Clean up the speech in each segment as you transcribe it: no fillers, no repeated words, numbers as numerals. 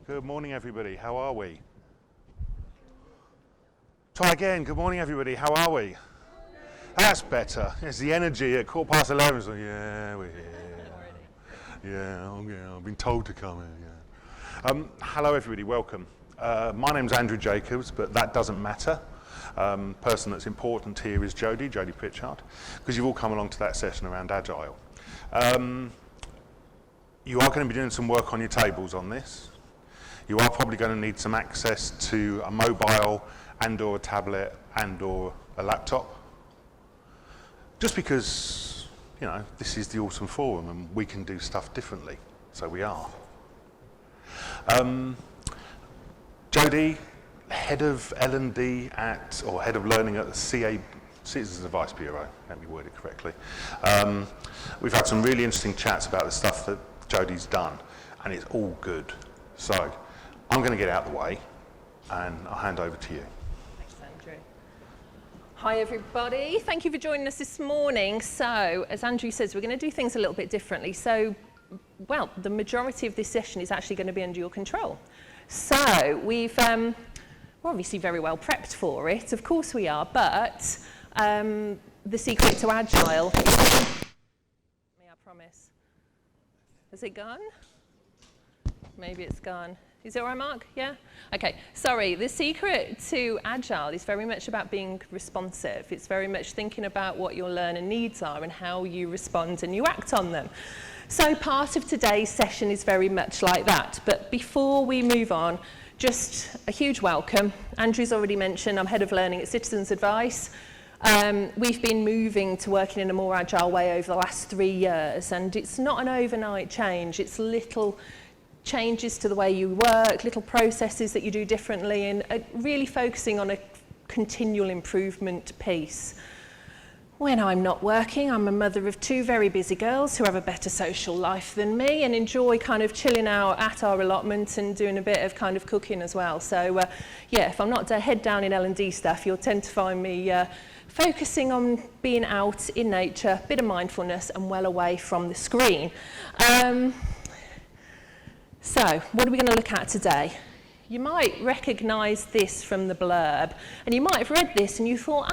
Good morning, everybody. How are we? Try again. Good morning, everybody. How are we? That's better. It's the energy at 11:15. It's like, yeah, we're here. Yeah, I've been told to come here. Yeah. Hello, everybody. Welcome. My name's Andrew Jacobs, but that doesn't matter. Person that's important here is Jodie Pritchard, because you've all come along to that session around Agile. You are going to be doing some work on your tables on this. You are probably going to need some access to a mobile and or a tablet and or a laptop. Just because, you know, this is the Autumn Forum and we can do stuff differently. So we are. Jodie, head of L&D or head of learning at the Citizens Advice Bureau, let me word it correctly. We've had some really interesting chats about the stuff that Jodie's done, and it's all good. So I'm going to get out of the way, and I'll hand over to you. Thanks, Andrew. Hi, everybody. Thank you for joining us this morning. So, as Andrew says, we're going to do things a little bit differently. So, well, the majority of this session is actually going to be under your control. So, we're obviously very well prepped for it. Of course we are, but the secret to Agile is... I promise. Has it gone? Maybe it's gone. Is it all right, Mark? Yeah? Okay. Sorry. The secret to Agile is very much about being responsive. It's very much thinking about what your learner needs are and how you respond and you act on them. So part of today's session is very much like that. But before we move on, just a huge welcome. Andrew's already mentioned I'm head of learning at Citizens Advice. We've been moving to working in a more agile way over the last 3 years, and it's not an overnight change. It's little changes to the way you work, little processes that you do differently, and really focusing on a continual improvement piece. When I'm not working, I'm a mother of 2 very busy girls who have a better social life than me and enjoy kind of chilling out at our allotment and doing a bit of kind of cooking as well. So yeah, if I'm not head down in L&D stuff, you'll tend to find me focusing on being out in nature, a bit of mindfulness and well away from the screen. So, what are we going to look at today? You might recognise this from the blurb, and you might have read this and you thought,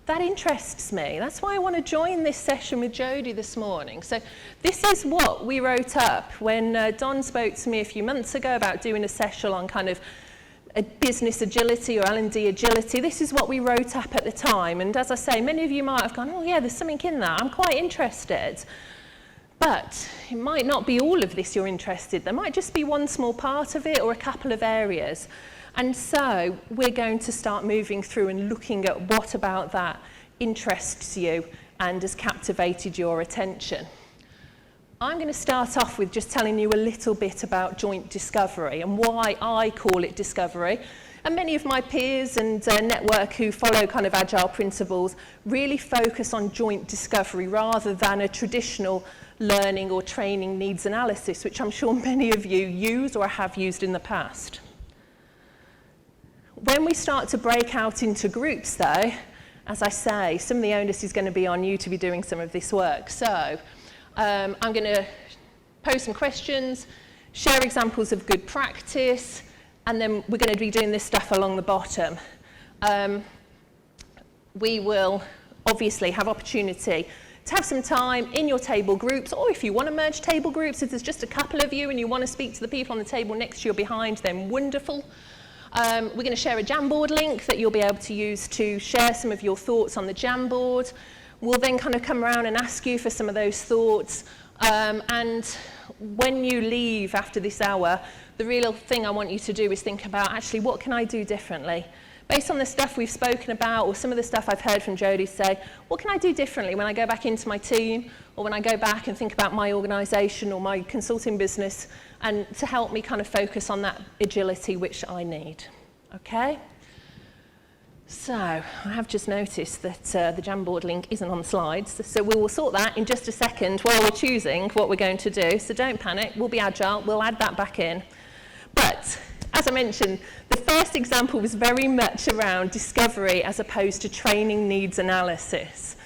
that interests me. That's why I want to join this session with Jodie this morning. So this is what we wrote up when Don spoke to me a few months ago about doing a session on kind of a business agility or L&D agility. This is what we wrote up at the time. And as I say, many of you might have gone, oh yeah, there's something in that. I'm quite interested. But it might not be all of this you're interested. There might just be one small part of it or a couple of areas. And so we're going to start moving through and looking at what about that interests you and has captivated your attention. I'm going to start off with just telling you a little bit about joint discovery and why I call it discovery. And many of my peers and network who follow kind of agile principles really focus on joint discovery rather than a traditional learning or training needs analysis, which I'm sure many of you use or have used in the past. When we start to break out into groups though, as I say, some of the onus is going to be on you to be doing some of this work. So I'm going to pose some questions, share examples of good practice, and then we're going to be doing this stuff along the bottom. We will obviously have opportunity to have some time in your table groups, or if you want to merge table groups, if there's just a couple of you and you want to speak to the people on the table next to you or behind, then wonderful. We're going to share a Jamboard link that you'll be able to use to share some of your thoughts on the Jamboard. We'll then kind of come around and ask you for some of those thoughts. And when you leave after this hour, the real thing I want you to do is think about, actually, what can I do differently? Based on the stuff we've spoken about, or some of the stuff I've heard from Jodie say, what can I do differently when I go back into my team, or when I go back and think about my organisation or my consulting business, and to help me kind of focus on that agility which I need. Okay? So, I have just noticed that the Jamboard link isn't on the slides, so we will sort that in just a second while we're choosing what we're going to do, so don't panic, we'll be agile, we'll add that back in. But, as I mentioned, the first example was very much around discovery as opposed to training needs analysis.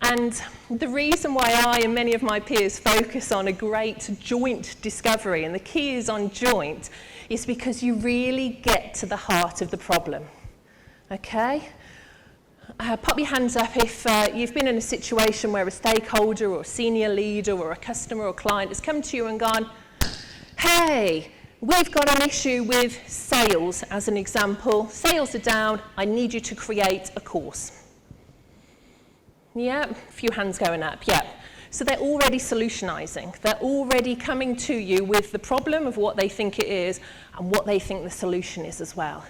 And the reason why I and many of my peers focus on a great joint discovery, and the key is on joint, is because you really get to the heart of the problem. Okay? Pop your hands up if you've been in a situation where a stakeholder or a senior leader or a customer or client has come to you and gone, hey, we've got an issue with sales, as an example. Sales are down. I need you to create a course. Yeah, a few hands going up, yeah. So they're already solutionizing. They're already coming to you with the problem of what they think it is and what they think the solution is as well.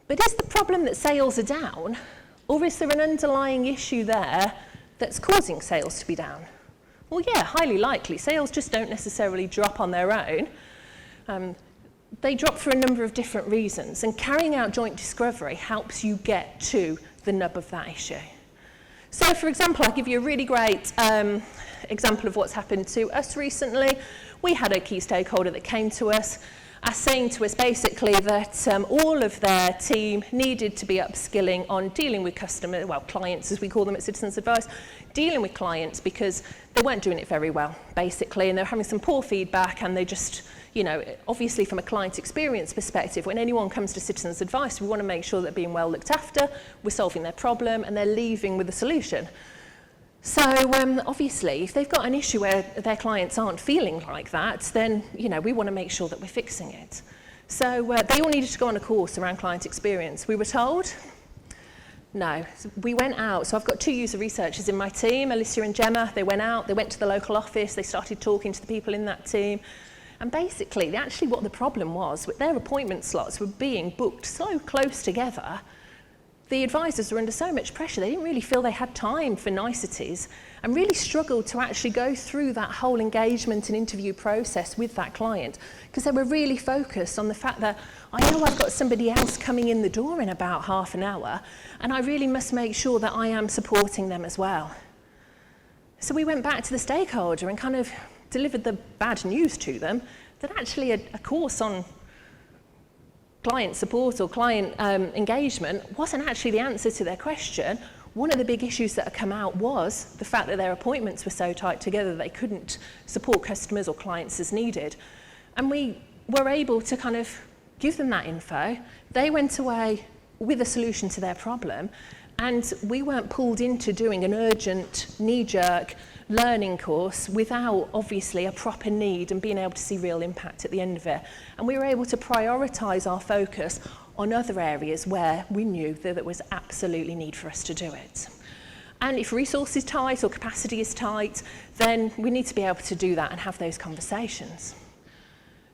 But is the problem that sales are down, or is there an underlying issue there that's causing sales to be down? Well, yeah, highly likely. Sales just don't necessarily drop on their own. They drop for a number of different reasons, and carrying out joint discovery helps you get to the nub of that issue. So, for example, I'll give you a really great example of what's happened to us recently. We had a key stakeholder that came to us, saying to us basically that all of their team needed to be upskilling on dealing with clients, as we call them at Citizens Advice, dealing with clients because they weren't doing it very well, basically, and they were having some poor feedback, and they just, you know, obviously from a client experience perspective, when anyone comes to Citizens Advice, we want to make sure they're being well looked after, we're solving their problem, and they're leaving with a solution. So obviously, if they've got an issue where their clients aren't feeling like that, then, you know, we want to make sure that we're fixing it. So they all needed to go on a course around client experience. We were told, no. So we went out. So I've got 2 user researchers in my team, Alicia and Gemma. They went out, they went to the local office, they started talking to the people in that team. And basically, actually what the problem was, their appointment slots were being booked so close together, the advisors were under so much pressure, they didn't really feel they had time for niceties and really struggled to actually go through that whole engagement and interview process with that client, because they were really focused on the fact that I know I've got somebody else coming in the door in about half an hour, and I really must make sure that I am supporting them as well. So we went back to the stakeholder and kind of delivered the bad news to them that actually a course on client support or client engagement wasn't actually the answer to their question. One of the big issues that had come out was the fact that their appointments were so tight together they couldn't support customers or clients as needed. And we were able to kind of give them that info. They went away with a solution to their problem, and we weren't pulled into doing an urgent, knee-jerk learning course without obviously a proper need and being able to see real impact at the end of it. And we were able to prioritise our focus on other areas where we knew that there was absolutely need for us to do it. And if resource is tight or capacity is tight, then we need to be able to do that and have those conversations.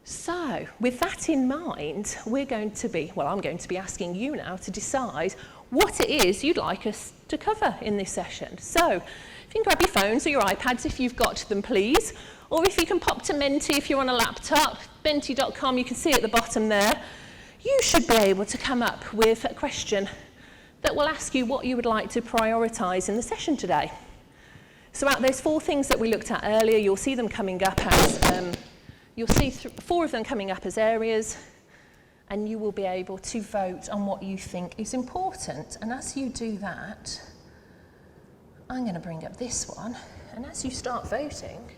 So with that in mind, I'm going to be asking you now to decide what it is you'd like us to cover in this session. So if you can grab your phones or your iPads if you've got them, please. Or if you can pop to Menti if you're on a laptop, menti.com, you can see at the bottom there. You should be able to come up with a question that will ask you what you would like to prioritise in the session today. So out of those 4 things that we looked at earlier, you'll see them coming up as, 4 of them coming up as areas, and you will be able to vote on what you think is important. And as you do that, I'm going to bring up this one, and as you start voting...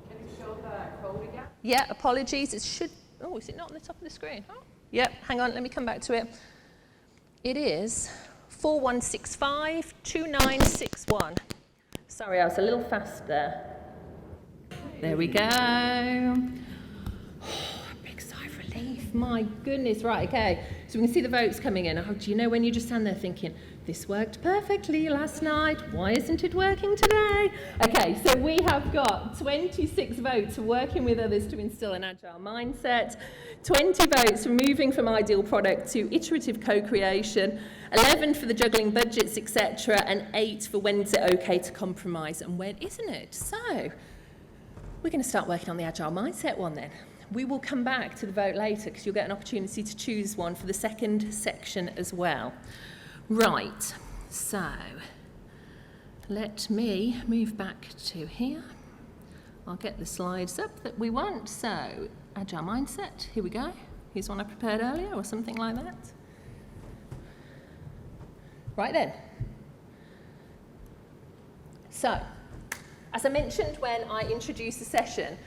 Can you show the code again? Yeah, apologies. It should... Oh, is it not on the top of the screen? Oh, yep, hang on, let me come back to it. It is 41652961. Sorry, I was a little fast there. There we go. Big sigh of relief. My goodness. Right, okay. So we can see the votes coming in. Do you know when you just stand there thinking, this worked perfectly last night, why isn't it working today? Okay, so we have got 26 votes for working with others to instill an agile mindset, 20 votes for moving from ideal product to iterative co-creation, 11 for the juggling budgets, etc., and 8 for when is it okay to compromise and when isn't it? So we're going to start working on the agile mindset one then. We will come back to the vote later because you'll get an opportunity to choose one for the second section as well. Right, so let me move back to here. I'll get the slides up that we want. So, agile mindset, here we go. Here's one I prepared earlier or something like that. Right then. So, as I mentioned when I introduced the session,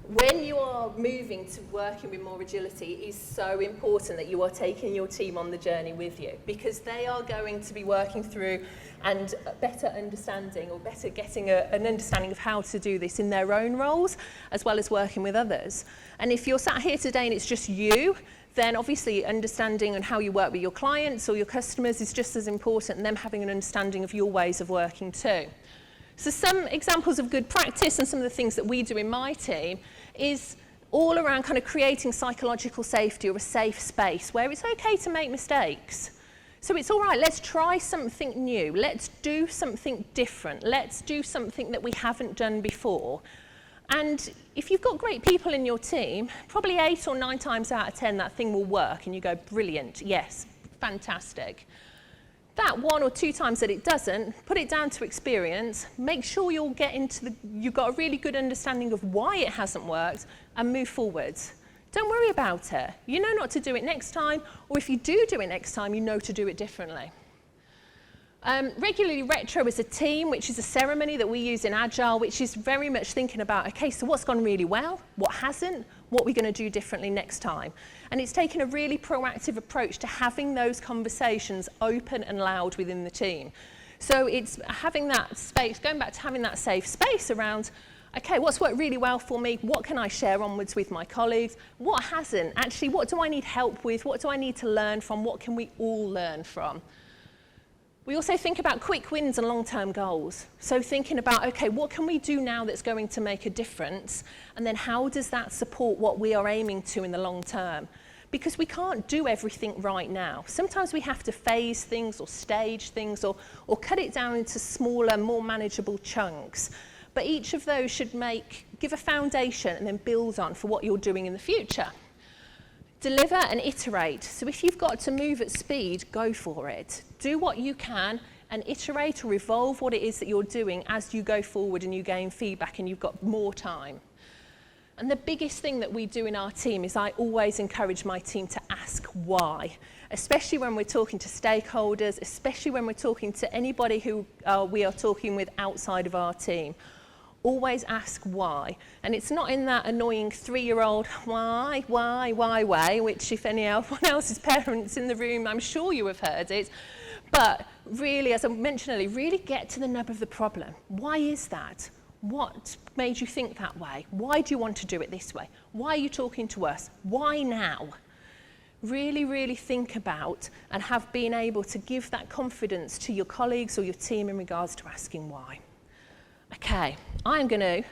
when you are moving to working with more agility, it is so important that you are taking your team on the journey with you, because they are going to be working through and better understanding, or better getting an understanding of how to do this in their own roles, as well as working with others. And if you're sat here today and it's just you, then obviously understanding and how you work with your clients or your customers is just as important, and them having an understanding of your ways of working too. So some examples of good practice and some of the things that we do in my team is all around kind of creating psychological safety, or a safe space where it's okay to make mistakes. So it's all right, let's try something new, let's do something different, let's do something that we haven't done before. And if you've got great people in your team, probably 8 or 9 times out of 10 that thing will work and you go, brilliant, yes, fantastic. That 1 or 2 times that it doesn't, put it down to experience, make sure you've got a really good understanding of why it hasn't worked, and move forwards. Don't worry about it. You know not to do it next time, or if you do it next time, you know to do it differently. Regularly retro as a team, which is a ceremony that we use in Agile, which is very much thinking about, okay, so what's gone really well, what hasn't, what we're going to do differently next time. And it's taken a really proactive approach to having those conversations open and loud within the team. So it's having that space, going back to having that safe space around, okay, what's worked really well for me? What can I share onwards with my colleagues? What hasn't? Actually, what do I need help with? What do I need to learn from? What can we all learn from? We also think about quick wins and long-term goals. So thinking about, okay, what can we do now that's going to make a difference? And then how does that support what we are aiming to in the long term? Because we can't do everything right now. Sometimes we have to phase things or stage things or cut it down into smaller, more manageable chunks. But each of those should give a foundation and then build on for what you're doing in the future. Deliver and iterate. So if you've got to move at speed, go for it. Do what you can and iterate or evolve what it is that you're doing as you go forward and you gain feedback and you've got more time. And the biggest thing that we do in our team is I always encourage my team to ask why, especially when we're talking to stakeholders, especially when we're talking to anybody who we are talking with outside of our team. Always ask why. And it's not in that annoying 3-year-old why way, which if anyone else's parents in the room, I'm sure you have heard it. But really, as I mentioned earlier, really get to the nub of the problem. Why is that? What made you think that way? Why do you want to do it this way? Why are you talking to us? Why now? Really, really think about and have been able to give that confidence to your colleagues or your team in regards to asking why. Okay, I'm going to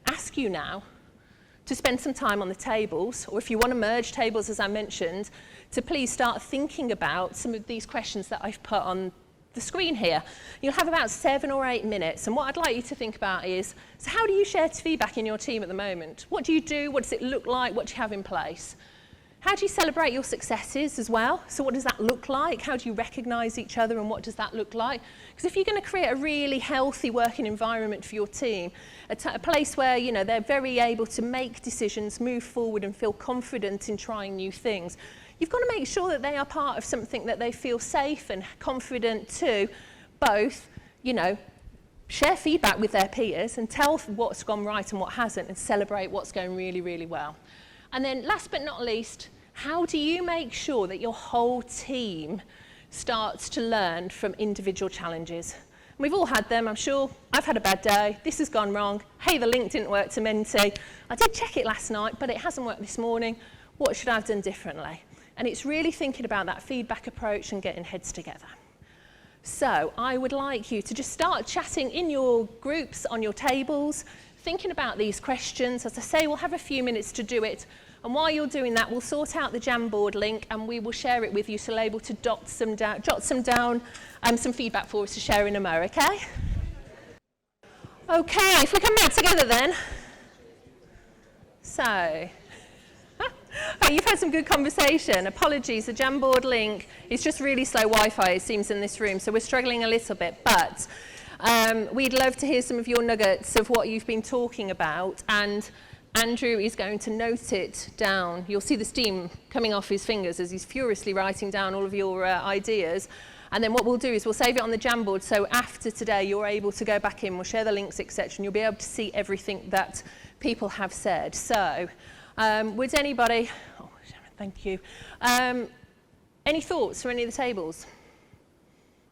ask you now to spend some time on the tables, or if you want to merge tables, as I mentioned, to please start thinking about some of these questions that I've put on the screen here. You'll have about 7 or 8 minutes, and what I'd like you to think about is, so how do you share feedback in your team at the moment? What do you do? What does it look like? What do you have in place? How do you celebrate your successes as well? So what does that look like? How do you recognise each other, and what does that look like? Because if you're going to create a really healthy working environment for your team, a place where they're very able to make decisions, move forward and feel confident in trying new things, you've got to make sure that they are part of something that they feel safe and confident to both, share feedback with their peers and tell what's gone right and what hasn't, and celebrate what's going really, really well. And then last but not least, how do you make sure that your whole team starts to learn from individual challenges? We've all had them, I'm sure. I've had a bad day. This has gone wrong. Hey, the link didn't work to Menti. I did check it last night, but it hasn't worked this morning. What should I have done differently? And it's really thinking about that feedback approach and getting heads together. So I would like you to just start chatting in your groups, on your tables, thinking about these questions. As I say, we'll have a few minutes to do it. And while you're doing that, we'll sort out the Jamboard link and we will share it with you, so you'll be able to jot some down, some feedback for us to share in a mo, okay? Okay, if we come back together then. So, you've had some good conversation. Apologies, the Jamboard link is just really slow Wi-Fi, it seems, in this room, so we're struggling a little bit, but we'd love to hear some of your nuggets of what you've been talking about, and Andrew is going to note it down. You'll see the steam coming off his fingers as he's furiously writing down all of your ideas. And then what we'll do is we'll save it on the Jamboard, so after today you're able to go back in, we'll share the links, etc., and you'll be able to see everything that people have said. So, would anybody, oh, Sharon, thank you, any thoughts for any of the tables?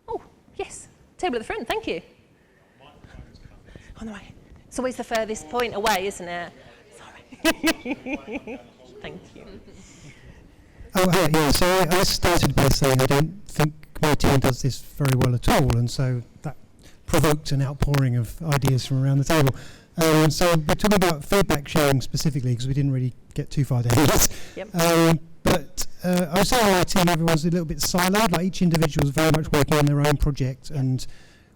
Oh, yes, table at the front, thank you. On the way. It's always the furthest point away, isn't it? Sorry. Thank you. Oh, yeah, so I started by saying I don't think my team does this very well at all, and so that provoked an outpouring of ideas from around the table. So we're talking about feedback sharing specifically because we didn't really get too far down this. Yep. But I was saying on our team everyone's a little bit siloed, like each individual is very much working on their own project, and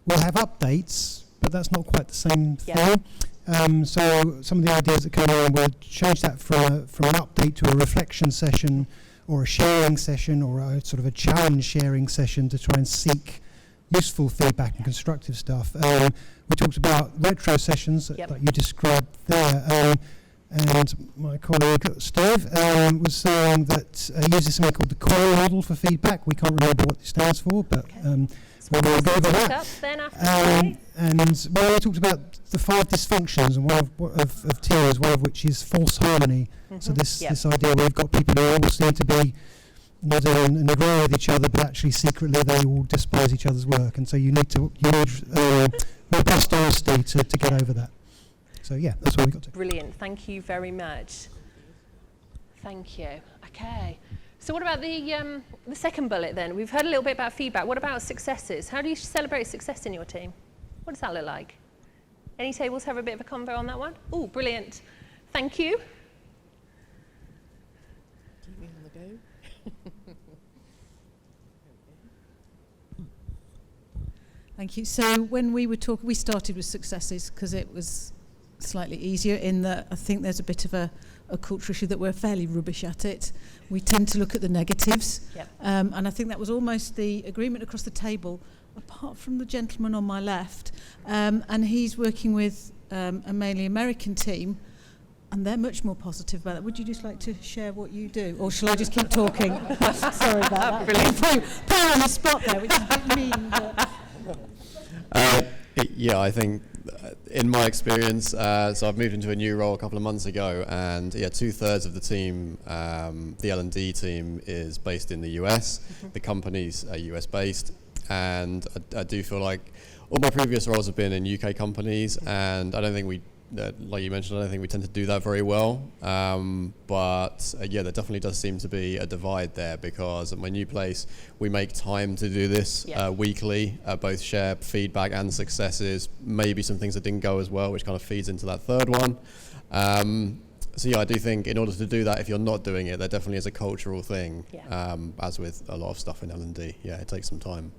we'll have updates, but that's not quite the same thing. So some of the ideas that come on, we'll change that from an update to a reflection session, or a sharing session, or a sort of a challenge sharing session to try and seek useful feedback and constructive stuff. We talked about retro sessions that you described there, and my colleague Steve was saying that uses something called the core model for feedback. We can't remember what it stands for, but we'll go over that. And well, we talked about the 5 dysfunctions, and one of teams, one of which is false harmony. So this idea where we've got people who all seem to be nodding and agreeing with each other, but actually secretly they all despise each other's work, and so you need robust honesty to get over that. So yeah, that's what we got to. Brilliant, thank you very much. Thank you. Okay. So what about the second bullet then? We've heard a little bit about feedback. What about successes? How do you celebrate success in your team? What does that look like? Any tables have a bit of a convo on that one? Oh, brilliant. Thank you. Keep me on the go. Thank you. So when we were talking, we started with successes because it was slightly easier in that I think there's a bit of a culture issue that we're fairly rubbish at it. We tend to look at the negatives. And I think that was almost the agreement across the table, apart from the gentleman on my left. And he's working with a mainly American team, and they're much more positive about that. Would you just like to share what you do? Or shall I just keep talking? Sorry about that. Brilliant. Put on the spot there, which is a bit mean. Yeah, I think in my experience, so I've moved into a new role a couple of months ago, and 2/3 of the team, the L&D team, is based in the US. The company's US based, and I do feel like all my previous roles have been in UK companies, and I don't think like you mentioned, I don't think we tend to do that very well. But there definitely does seem to be a divide there, because at my new place, we make time to do this weekly, both share feedback and successes, maybe some things that didn't go as well, which kind of feeds into that third one. So I do think in order to do that, if you're not doing it, there definitely is a cultural thing, as with a lot of stuff in L&D. Yeah, it takes some time.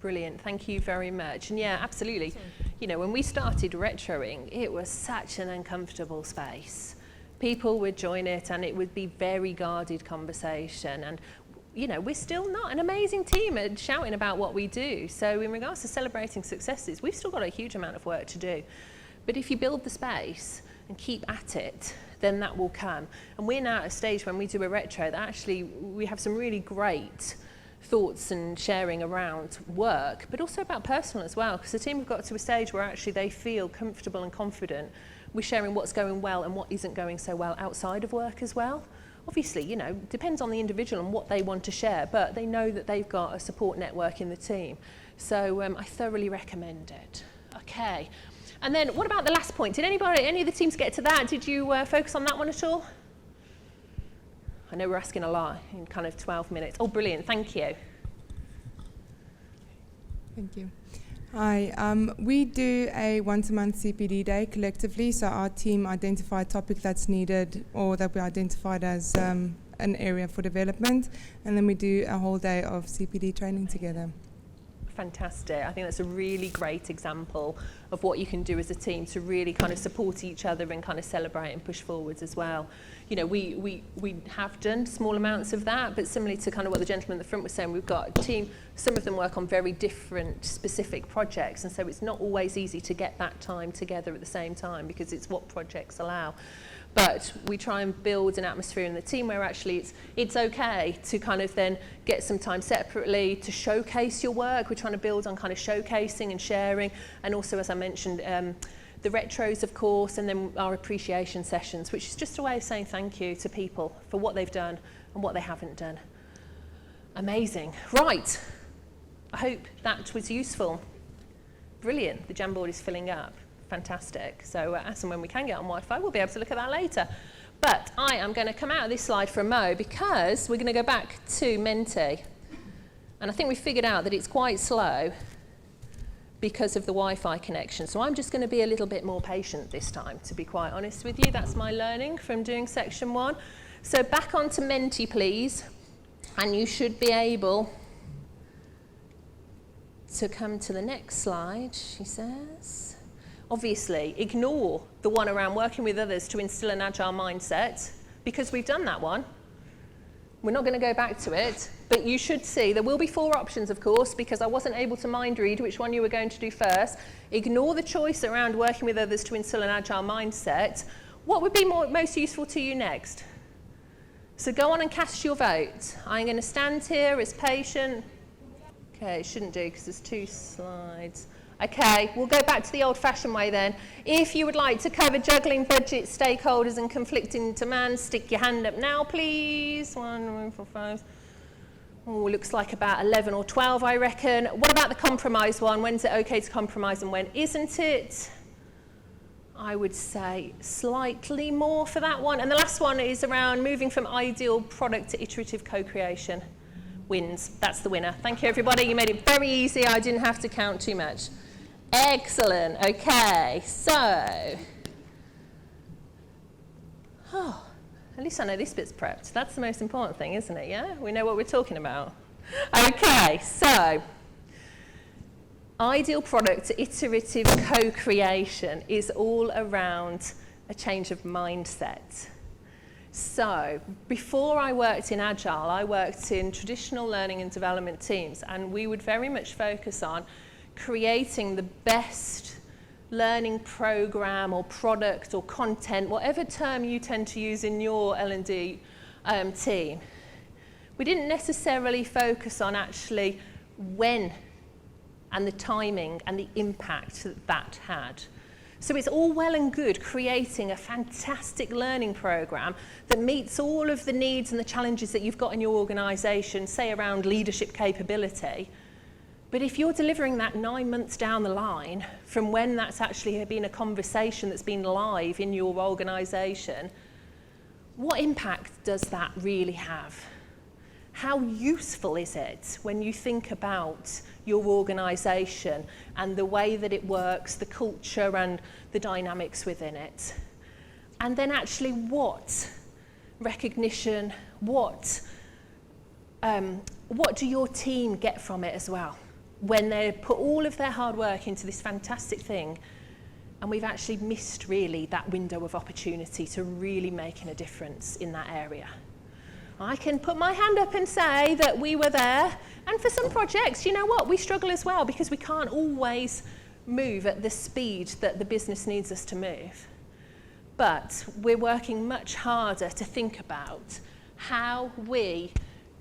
Brilliant, thank you very much. And yeah, absolutely. You know, when we started retroing, it was such an uncomfortable space. People would join it and it would be very guarded conversation. And, you know, we're still not an amazing team at shouting about what we do. So in regards to celebrating successes, we've still got a huge amount of work to do. But if you build the space and keep at it, then that will come. And we're now at a stage when we do a retro that actually we have some really great thoughts and sharing around work, but also about personal as well, because the team have got to a stage where actually they feel comfortable and confident with sharing what's going well and what isn't going so well outside of work as well. Obviously, you know, depends on the individual and what they want to share, but they know that they've got a support network in the team. So I thoroughly recommend it. Okay. And then what about the last point? Did any of the teams get to that? Did you focus on that one at all? I know we're asking a lot in kind of 12 minutes. Oh, brilliant, thank you. Thank you. Hi, we do a once-a-month CPD day collectively, so our team identify a topic that's needed or that we identified as an area for development, and then we do a whole day of CPD training together. Fantastic. I think that's a really great example of what you can do as a team to really kind of support each other and kind of celebrate and push forwards as well. You know, we have done small amounts of that, but similarly to kind of what the gentleman at the front was saying, we've got a team, some of them work on very different specific projects, and so it's not always easy to get that time together at the same time because it's what projects allow. But we try and build an atmosphere in the team where actually it's okay to kind of then get some time separately to showcase your work. We're trying to build on kind of showcasing and sharing, and also, as I mentioned, the retros, of course, and then our appreciation sessions, which is just a way of saying thank you to people for what they've done and what they haven't done. Amazing. Right. I hope that was useful. Brilliant. The Jamboard is filling up. Fantastic. So as and when we can get on Wi-Fi, we'll be able to look at that later. But I am going to come out of this slide for a mo because we're going to go back to Menti. And I think we figured out that it's quite slow because of the Wi-Fi connection. So I'm just going to be a little bit more patient this time, to be quite honest with you. That's my learning from doing section 1. So back onto Menti, please. And you should be able to come to the next slide, she says. Obviously, ignore the one around working with others to instill an agile mindset, because we've done that one. We're not going to go back to it, but you should see there will be 4 options, of course, because I wasn't able to mind read which one you were going to do first. Ignore the choice around working with others to instill an agile mindset. What would be most useful to you next? So go on and cast your vote. I'm going to stand here as patient. Okay, it shouldn't do because there's 2 slides. Okay, we'll go back to the old-fashioned way then. If you would like to cover juggling, budget, stakeholders and conflicting demands, stick your hand up now, please. 1, 4, 5. Oh, looks like about 11 or 12, I reckon. What about the compromise one? When's it okay to compromise and when isn't it? I would say slightly more for that one. And the last one is around moving from ideal product to iterative co-creation. Wins. That's the winner. Thank you, everybody. You made it very easy. I didn't have to count too much. Excellent. Okay, so, at least I know this bit's prepped. That's the most important thing, isn't it? Yeah, we know what we're talking about. Okay, so ideal product iterative co-creation is all around a change of mindset. So before I worked in Agile, I worked in traditional learning and development teams, and we would very much focus on creating the best learning program or product or content, whatever term you tend to use in your L&D team. We didn't necessarily focus on actually when and the timing and the impact that that had. So it's all well and good creating a fantastic learning program that meets all of the needs and the challenges that you've got in your organisation, say around leadership capability. But if you're delivering that 9 months down the line from when that's actually been a conversation that's been live in your organisation, what impact does that really have? How useful is it when you think about your organisation and the way that it works, the culture and the dynamics within it? And then actually what recognition, what do your team get from it as well? When they put all of their hard work into this fantastic thing, and we've actually missed really that window of opportunity to really making a difference in that area. I can put my hand up and say that we were there, and for some projects, you know what, we struggle as well because we can't always move at the speed that the business needs us to move. But we're working much harder to think about how we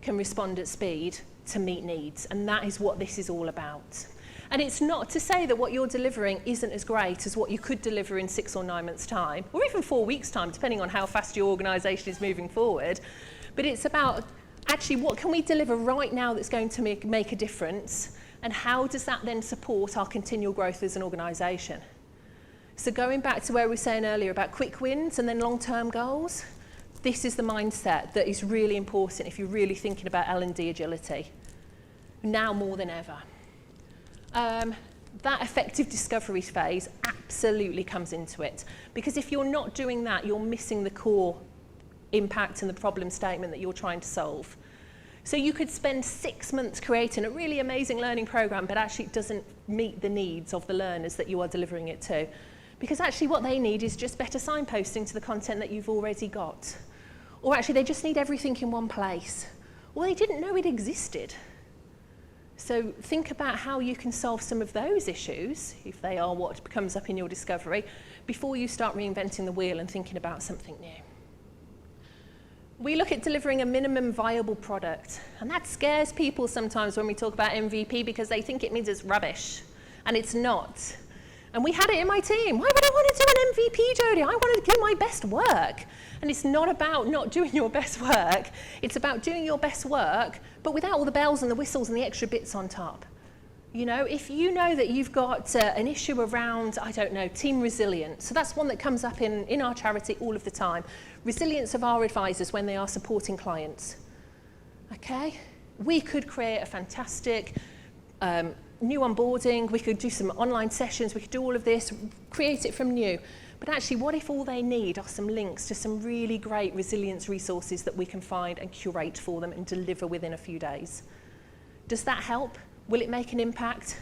can respond at speed to meet needs, and that is what this is all about. And it's not to say that what you're delivering isn't as great as what you could deliver in 6 or 9 months' time, or even 4 weeks' time, depending on how fast your organisation is moving forward. But it's about actually what can we deliver right now that's going to make a difference, and how does that then support our continual growth as an organisation? So going back to where we were saying earlier about quick wins and then long-term goals, this is the mindset that is really important if you're really thinking about L&D agility, now more than ever. That effective discovery phase absolutely comes into it, because if you're not doing that, you're missing the core impact and the problem statement that you're trying to solve. So you could spend 6 months creating a really amazing learning program, but actually it doesn't meet the needs of the learners that you are delivering it to. Because actually what they need is just better signposting to the content that you've already got. Or actually they just need everything in one place. Or they didn't know it existed. So think about how you can solve some of those issues, if they are what comes up in your discovery, before you start reinventing the wheel and thinking about something new. We look at delivering a minimum viable product, and that scares people sometimes when we talk about MVP because they think it means it's rubbish, and it's not. And we had it in my team. Why would I want to do an MVP, Jodie? I want to do my best work. And it's not about not doing your best work. It's about doing your best work, but without all the bells and the whistles and the extra bits on top. You know, if you know that you've got an issue around, I don't know, team resilience. So that's one that comes up in our charity all of the time. Resilience of our advisors when they are supporting clients. Okay? We could create a fantastic new onboarding. We could do some online sessions. We could do all of this, create it from new. But actually, what if all they need are some links to some really great resilience resources that we can find and curate for them and deliver within a few days? Does that help? Will it make an impact?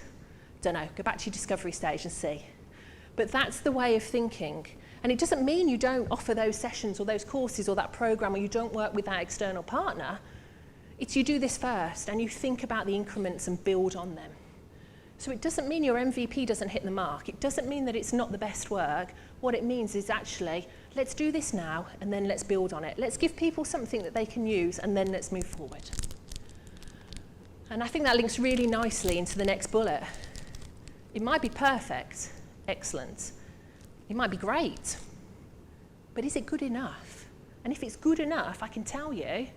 Don't know. Go back to your discovery stage and see. But that's the way of thinking. And it doesn't mean you don't offer those sessions or those courses or that program or you don't work with that external partner. It's you do this first and you think about the increments and build on them. So it doesn't mean your MVP doesn't hit the mark. It doesn't mean that it's not the best work. What it means is actually, let's do this now and then let's build on it. Let's give people something that they can use and then let's move forward. And I think that links really nicely into the next bullet. It might be perfect, excellent. It might be great, but is it good enough? And if it's good enough, I can tell you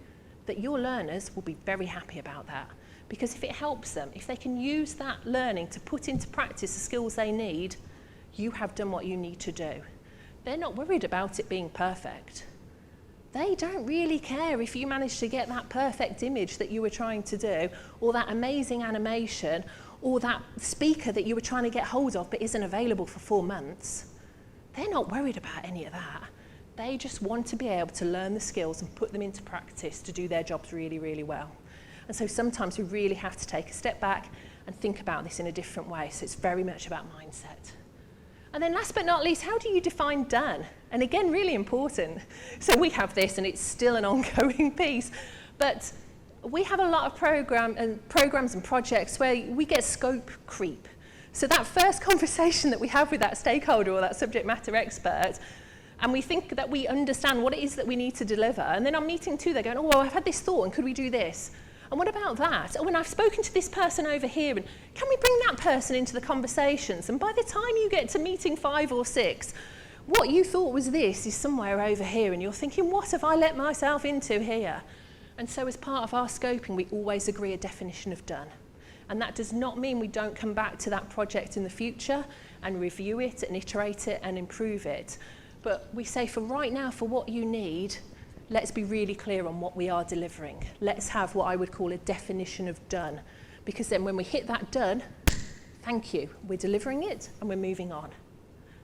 that your learners will be very happy about that. Because if it helps them, if they can use that learning to put into practice the skills they need, you have done what you need to do. They're not worried about it being perfect. They don't really care if you manage to get that perfect image that you were trying to do, or that amazing animation, or that speaker that you were trying to get hold of but isn't available for 4 months. They're not worried about any of that. They just want to be able to learn the skills and put them into practice to do their jobs really, really well. And so sometimes we really have to take a step back and think about this in a different way. So it's very much about mindset. And then last but not least, how do you define done? And again, really important. So we have this and it's still an ongoing piece. But we have a lot of programs and projects where we get scope creep. So that first conversation that we have with that stakeholder or that subject matter expert, and we think that we understand what it is that we need to deliver. And then on meeting 2, they're going, oh, well, I've had this thought and could we do this? And what about that? Oh, and I've spoken to this person over here, and can we bring that person into the conversations? And by the time you get to meeting 5 or 6, what you thought was this is somewhere over here, and you're thinking, what have I let myself into here? And so as part of our scoping, we always agree a definition of done. And that does not mean we don't come back to that project in the future and review it and iterate it and improve it. But we say for right now, for what you need, let's be really clear on what we are delivering. Let's have what I would call a definition of done. Because then when we hit that done, thank you, we're delivering it and we're moving on.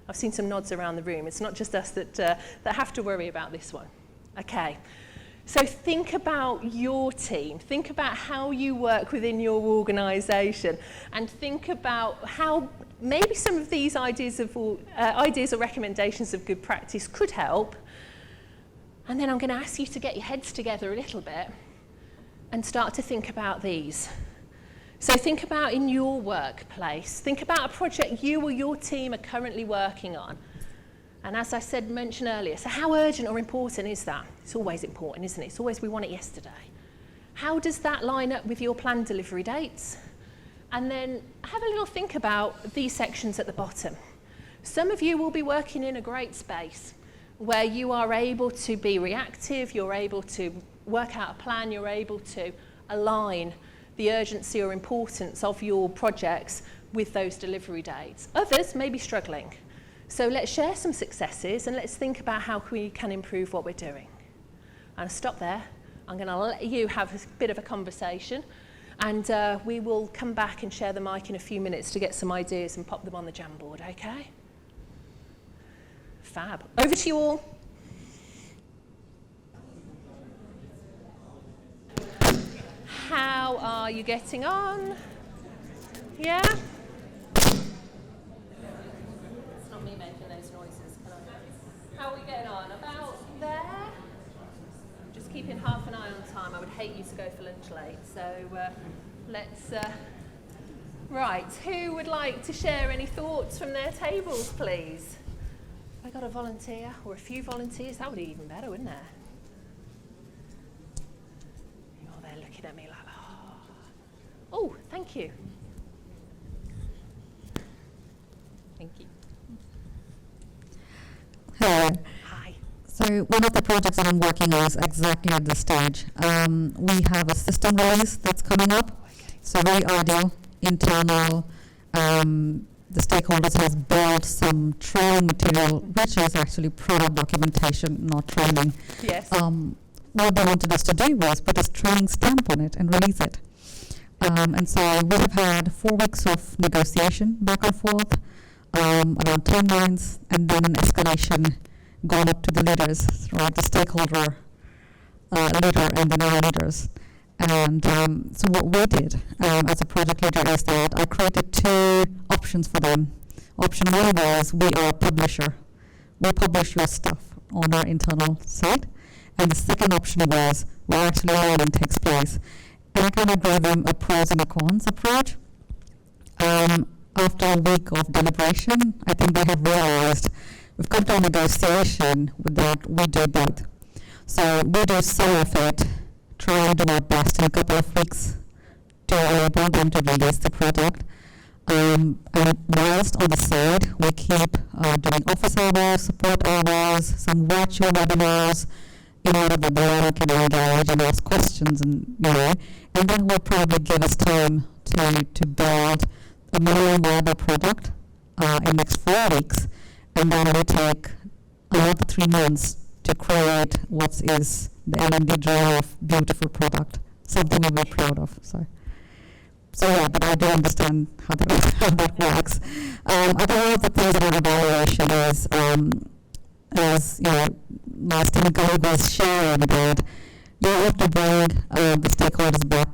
I've seen some nods around the room. It's not just us that have to worry about this one. Okay, so think about your team. Think about how you work within your organisation and think about how maybe some of these ideas or recommendations of good practice could help. And then I'm going to ask you to get your heads together a little bit and start to think about these. So think about in your workplace. Think about a project you or your team are currently working on. And as I mentioned earlier, so how urgent or important is that? It's always important, isn't it? It's always we want it yesterday. How does that line up with your planned delivery dates? And then have a little think about these sections at the bottom. Some of you will be working in a great space where you are able to be reactive, you're able to work out a plan, you're able to align the urgency or importance of your projects with those delivery dates. Others may be struggling. So let's share some successes and let's think about how we can improve what we're doing. And stop there. I'm going to let you have a bit of a conversation and we will come back and share the mic in a few minutes to get some ideas and pop them on the Jamboard, okay? Fab. Over to you all. are you getting on? Yeah? It's not me making those noises, can I? How are we getting on? About there? Just keeping half an eye on time. I would hate you to go for lunch late. So let's... Right, who would like to share any thoughts from their tables, please? Have I got a volunteer or a few volunteers? That would be even better, wouldn't it? Oh, they're looking at me like, oh, thank you. Thank you. Hello. Hi. So one of the projects that I'm working on is exactly at this stage. We have a system release that's coming up. Okay. So very ideal, internal. The stakeholders have built some training material, which is actually product documentation, not training. Yes. What they wanted us to do was put a training stamp on it and release it. And so we have had 4 weeks of negotiation back and forth around timelines, and then an escalation gone up to the leaders, right, the stakeholder leader and then our leaders. And so what we did as a project leader is that I created 2 options for them. Option 1 was, we are a publisher. We publish your stuff on our internal site. And the second option was, where actually learning takes place. And I kind of gave them a pros and a cons approach. After a week of deliberation, I think they have realized we've come to a negotiation with that we do both. So we do some of it, try and do our best in a couple of weeks to enable them to release the product. And whilst on the side, we keep doing office hours, support hours, some virtual webinars, in order that the learner can engage and ask questions, and and then will probably give us time to build a minimum viable product in the next 4 weeks, and then we take another 3 months to create what is the L&D dream of beautiful product, something we're very proud of. So yeah, but I do understand how that works. I think one of the things in our evaluation is, as last time Greg was sharing that you have to bring the stakeholders back,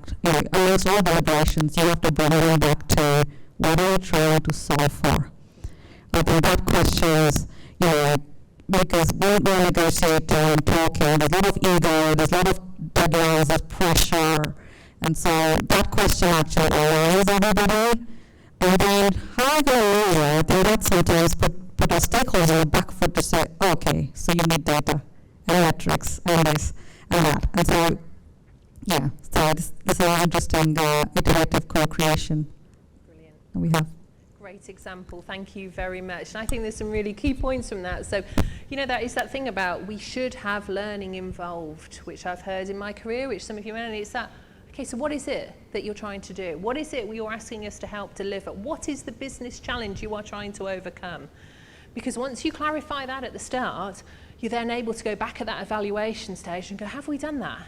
amongst all deliberations, you have to bring them back to what are you trying to solve for. I think that question is, because when we're negotiating and talking, there's a lot of ego, there's a lot of deadlines, there's pressure, and so that question actually aligns everybody. And then how are you going to measure it? And that sometimes put our stakeholders on the back foot to say, okay, so you need data and metrics and this and that. And so, yeah, so this is an interesting iterative co-creation that we have. Great example. Thank you very much. And I think there's some really key points from that. So, that is that thing about we should have learning involved, which I've heard in my career, which some of you know, and it's that, okay, so what is it that you're trying to do? What is it you're asking us to help deliver? What is the business challenge you are trying to overcome? Because once you clarify that at the start, you're then able to go back at that evaluation stage and go, have we done that?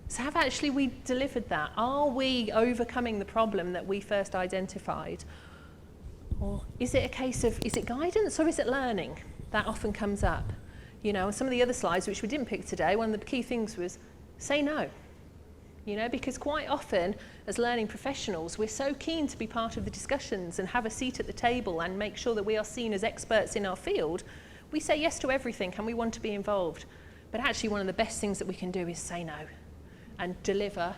So have actually we delivered that? Are we overcoming the problem that we first identified? Or is it a case of, is it guidance or is it learning? That often comes up. Some of the other slides, which we didn't pick today, one of the key things was say no. Because quite often, as learning professionals, we're so keen to be part of the discussions and have a seat at the table and make sure that we are seen as experts in our field. We say yes to everything and we want to be involved. But actually, one of the best things that we can do is say no and deliver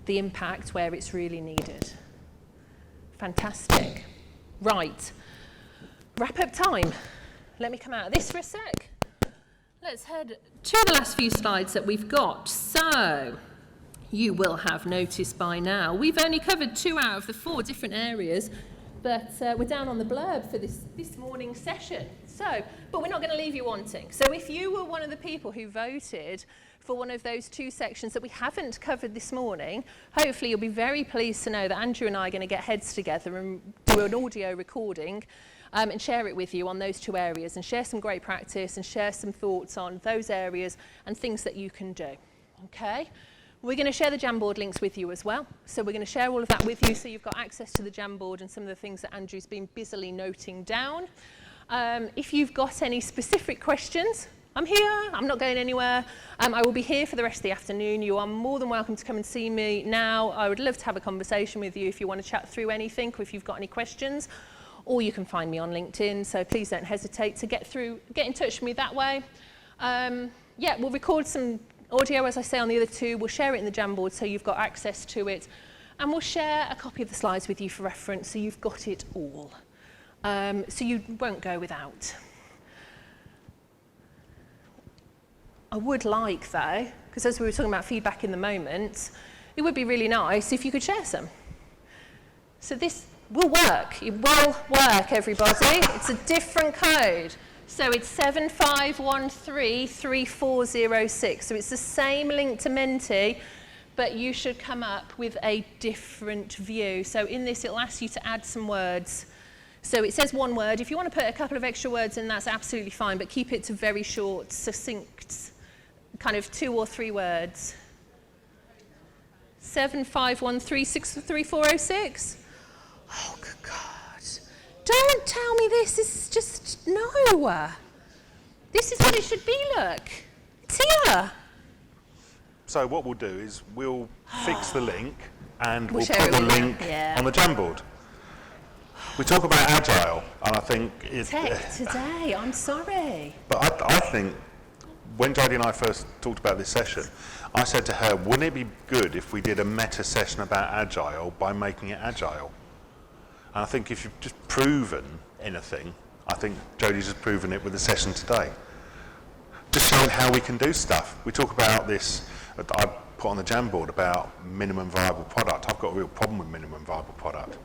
the impact where it's really needed. Fantastic. Right. Wrap up time. Let me come out of this for a sec. Let's head to the last few slides that we've got. So, you will have noticed by now, we've only covered 2 out of the 4 different areas, but we're down on the blurb for this morning's session. So, but we're not going to leave you wanting. So if you were one of the people who voted for one of those 2 sections that we haven't covered this morning, hopefully you'll be very pleased to know that Andrew and I are going to get heads together and do an audio recording and share it with you on those 2 areas and share some great practice and share some thoughts on those areas and things that you can do. Okay? We're going to share the Jamboard links with you as well. So we're going to share all of that with you so you've got access to the Jamboard and some of the things that Andrew's been busily noting down. If you've got any specific questions, I'm here, I'm not going anywhere. I will be here for the rest of the afternoon. You are more than welcome to come and see me now. I would love to have a conversation with you if you want to chat through anything or if you've got any questions. Or you can find me on LinkedIn, so please don't hesitate to get in touch with me that way. Yeah, we'll record some audio, as I say, on the other two. We'll share it in the Jamboard so you've got access to it. And we'll share a copy of the slides with you for reference so you've got it all. So you won't go without. I would like, though, because as we were talking about feedback in the moment, it would be really nice if you could share some. So this will work. It will work, everybody. It's a different code. So it's 75133406. So it's the same link to Menti, but you should come up with a different view. So in this, it'll ask you to add some words. So it says one word. If you want to put a couple of extra words in, that's absolutely fine, but keep it to very short, succinct, kind of 2 or 3 words. 75133406. Oh, good God. Don't tell me this is just, no. This is what it should be, look. It's here. So what we'll do is we'll fix the link and we'll share put it the with you. link Yeah. on the Jamboard. We talk about Agile, and I think it's... Tech today, I'm sorry. But I think when Jodie and I first talked about this session, I said to her, wouldn't it be good if we did a meta session about Agile by making it Agile? And I think if you've just proven anything, I think Jodie's just proven it with the session today. Just showing how we can do stuff. We talk about this, I put on the Jamboard about minimum viable product. I've got a real problem with minimum viable product.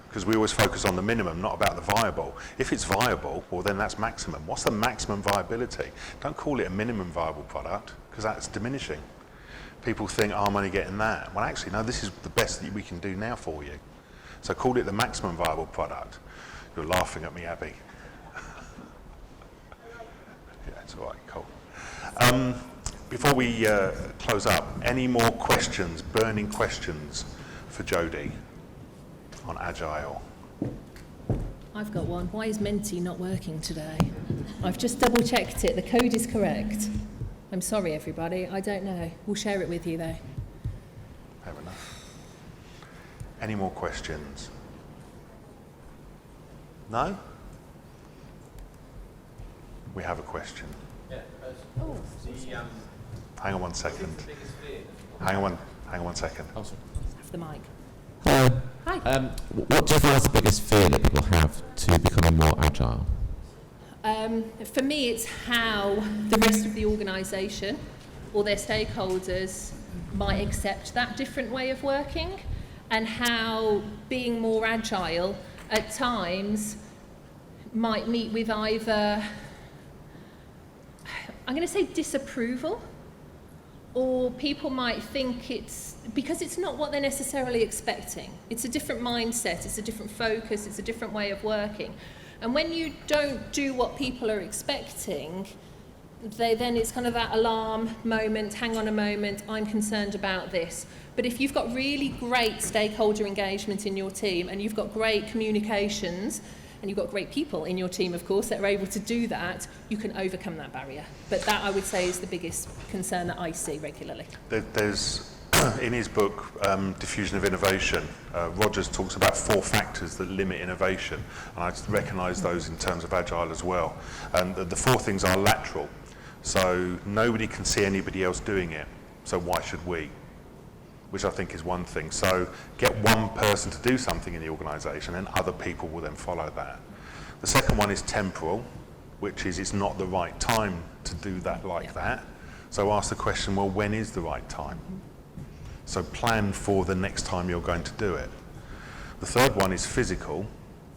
Because we always focus on the minimum, not about the viable. If it's viable, well then that's maximum. What's the maximum viability? Don't call it a minimum viable product, because that's diminishing. People think, oh, I'm only getting that. Well actually, no, this is the best that we can do now for you. So call it the maximum viable product. You're laughing at me, Abby. Yeah, it's all right, cool. Before we close up, any more questions, burning questions for Jodie on Agile? I've got one. Why is Menti not working today? I've just double checked it. The code is correct. I'm sorry, everybody. I don't know. We'll share it with you, though. Fair enough. Any more questions? No? We have a question. Yeah, Oh. Hang on one second. Hang on one second. Oh, sorry. Have the mic. Hello. Hi. What do you feel is the biggest fear that people have to becoming more agile? For me, it's how the rest of the organisation or their stakeholders might accept that different way of working, and how being more agile at times might meet with either, I'm going to say disapproval, or people might think it's, because it's not what they're necessarily expecting. It's a different mindset, it's a different focus, it's a different way of working. And when you don't do what people are expecting, then it's kind of that alarm moment, hang on a moment, I'm concerned about this. But if you've got really great stakeholder engagement in your team, and you've got great communications, and you've got great people in your team, of course, that are able to do that, you can overcome that barrier. But that, I would say, is the biggest concern that I see regularly. There's, in his book, Diffusion of Innovation, Rogers talks about 4 factors that limit innovation, and I recognise those in terms of Agile as well. And the 4 things are lateral, so nobody can see anybody else doing it, so why should we? Which I think is one thing. So get one person to do something in the organisation, and other people will then follow that. The second one is temporal, which is it's not the right time to do that like that. So ask the question, well, when is the right time? So plan for the next time you're going to do it. The third one is physical.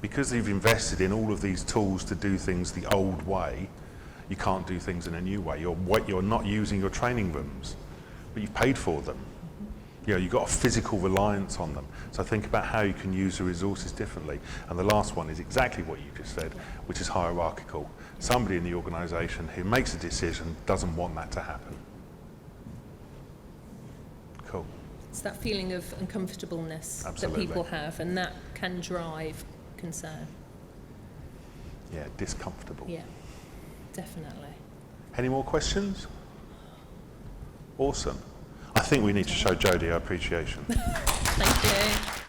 Because you've invested in all of these tools to do things the old way, you can't do things in a new way. You're not using your training rooms, but you've paid for them. You know, you've got a physical reliance on them. So think about how you can use the resources differently. And the last one is exactly what you just said, which is hierarchical. Somebody in the organisation who makes a decision doesn't want that to happen. Cool. It's that feeling of uncomfortableness Absolutely. that people have, and that can drive concern. Yeah, discomfortable. Yeah, definitely. Any more questions? Awesome. I think we need to show Jodie our appreciation. Thank you.